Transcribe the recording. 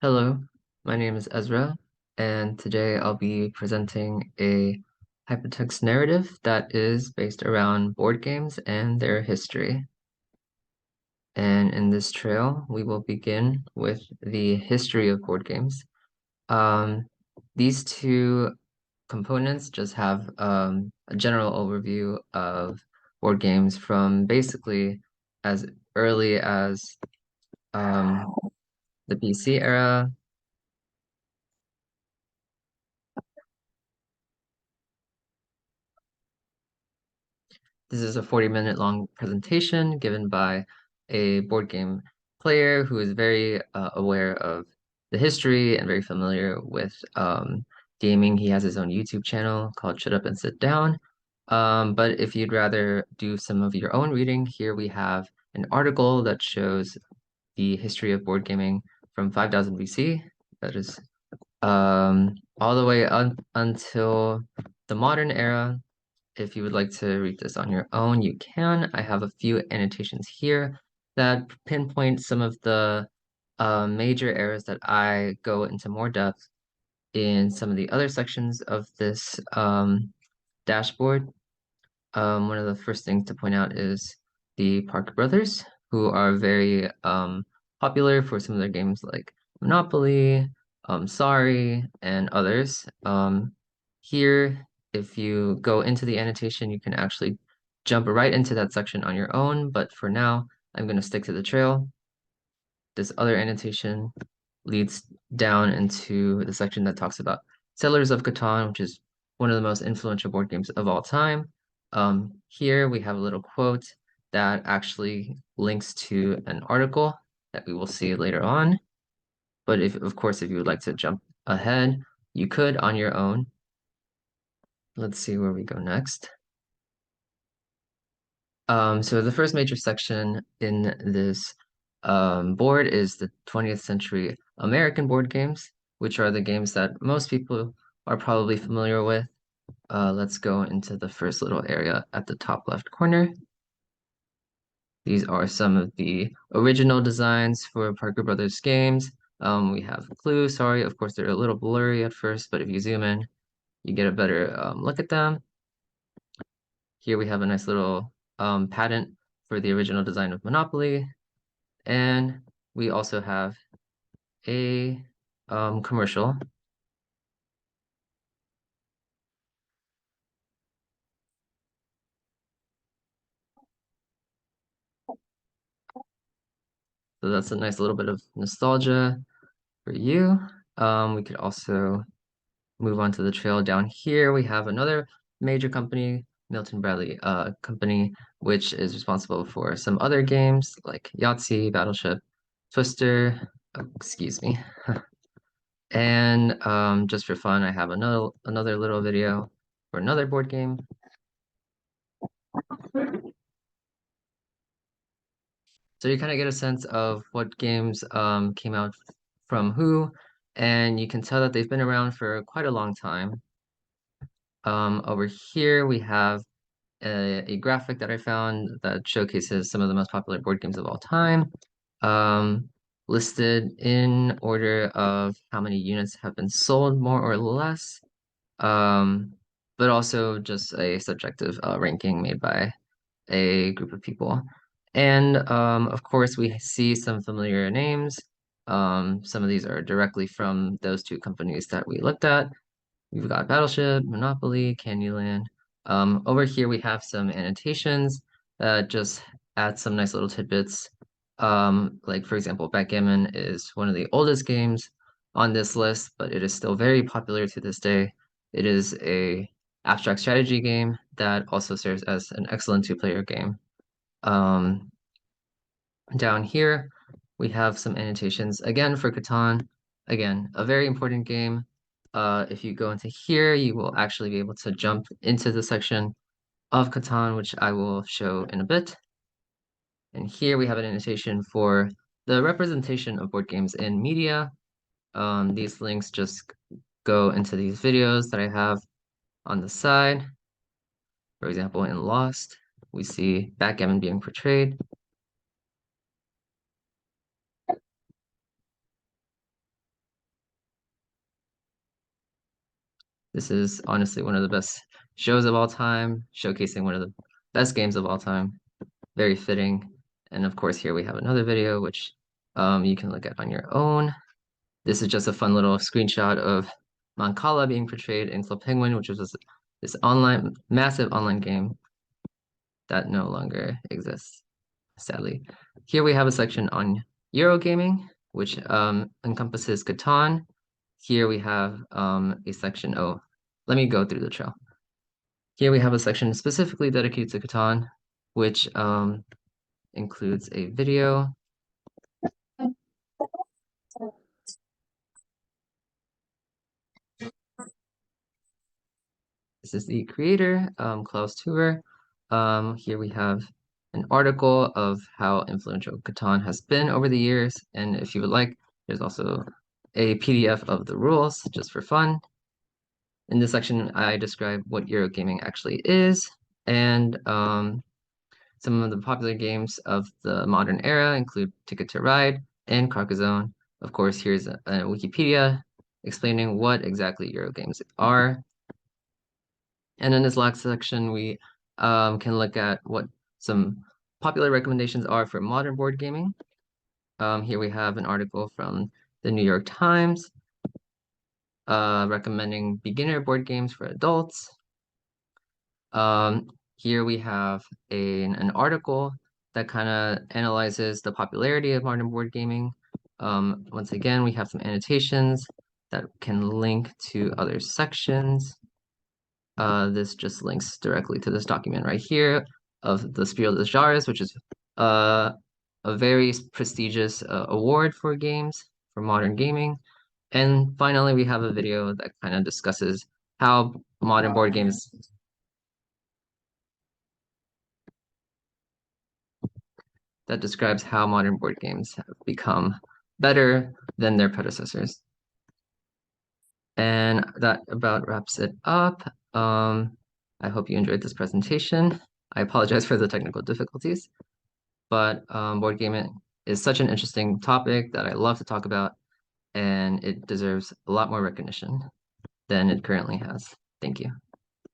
Hello, my name is Ezra, and today I'll be presenting a hypertext narrative that is based around board games and their history. And in this trail, we will begin with the history of board games. Um, these two components just have a general overview of board games from basically as early as the PC era. This is a 40-minute long presentation given by a board game player who is very aware of the history and very familiar with gaming. He has his own YouTube channel called Shut Up and Sit Down. But if you'd rather do some of your own reading, here we have an article that shows the history of board gaming from 5000 BC. That is all the way until the modern era. If you would like to read this on your own, you can. I have a few annotations here that pinpoint some of the major errors that I go into more depth in some of the other sections of this dashboard. One of the first things to point out is the Parker brothers, who are very popular for some of their games like Monopoly, Sorry, and others. Here, if you go into the annotation, you can actually jump right into that section on your own, but for now, I'm going to stick to the trail. This other annotation leads down into the section that talks about Settlers of Catan, which is one of the most influential board games of all time. Here we have a little quote that actually links to an article that we will see later on. But if, of course, if you would like to jump ahead, you could on your own. Let's see where we go next. So the first major section in this board is the 20th century American board games, which are the games that most people are probably familiar with. Let's go into the first little area at the top left corner. These are some of the original designs for Parker Brothers games. We have Clue, sorry, of course they're a little blurry at first, but if you zoom in, you get a better look at them. Here we have a nice little patent for the original design of Monopoly. And we also have a commercial. So that's a nice little bit of nostalgia for you. We could also move on to the trail down here. We have another major company, Milton Bradley Company, which is responsible for some other games like Yahtzee, Battleship, Twister, oh, excuse me. And just for fun, I have another little video for another board game. So you kind of get a sense of what games came out from who, and you can tell that they've been around for quite a long time. Over here we have a graphic that I found that showcases some of the most popular board games of all time, listed in order of how many units have been sold, more or less, but also just a subjective ranking made by a group of people. And of course, we see some familiar names. Some of these are directly from those two companies that we looked at. We've got Battleship, Monopoly, Candyland. Over here, we have some annotations that just add some nice little tidbits. Like, for example, backgammon is one of the oldest games on this list, but it is still very popular to this day. It is a abstract strategy game that also serves as an excellent two-player game. Um, Down here, we have some annotations again for Catan. Again, a very important game. If you go into here, you will actually be able to jump into the section of Catan, which I will show in a bit. And here we have an annotation for the representation of board games in media. These links just go into these videos that I have on the side. For example, in Lost, we see backgammon being portrayed. This is honestly one of the best shows of all time, showcasing one of the best games of all time. Very fitting. And of course, here we have another video, which you can look at on your own. This is just a fun little screenshot of Mancala being portrayed in Club Penguin, which was this massive online game that no longer exists, sadly. Here we have a section on Eurogaming, which encompasses Catan. Here we have a section, oh, let me go through the trail. Here we have a section specifically dedicated to Catan, which includes a video. This is the creator, Klaus Tuber. Here we have an article of how influential Catan has been over the years. And if you would like, there's also a PDF of the rules just for fun. In this section, I describe what Eurogaming actually is, and some of the popular games of the modern era include Ticket to Ride and Carcassonne. Of course, here's a Wikipedia explaining what exactly Eurogames are. And in this last section, we can look at what some popular recommendations are for modern board gaming. Here we have an article from the New York Times recommending beginner board games for adults. Here we have an article that kind of analyzes the popularity of modern board gaming. Once again, we have some annotations that can link to other sections. This just links directly to this document right here of the Spiel des Jahres, which is a very prestigious award for games, for modern gaming. And finally, we have a video that kind of discusses how modern board games that describes how modern board games have become better than their predecessors. And that about wraps it up. I hope you enjoyed this presentation. I apologize for the technical difficulties, but board gaming is such an interesting topic that I love to talk about, and it deserves a lot more recognition than it currently has. Thank you.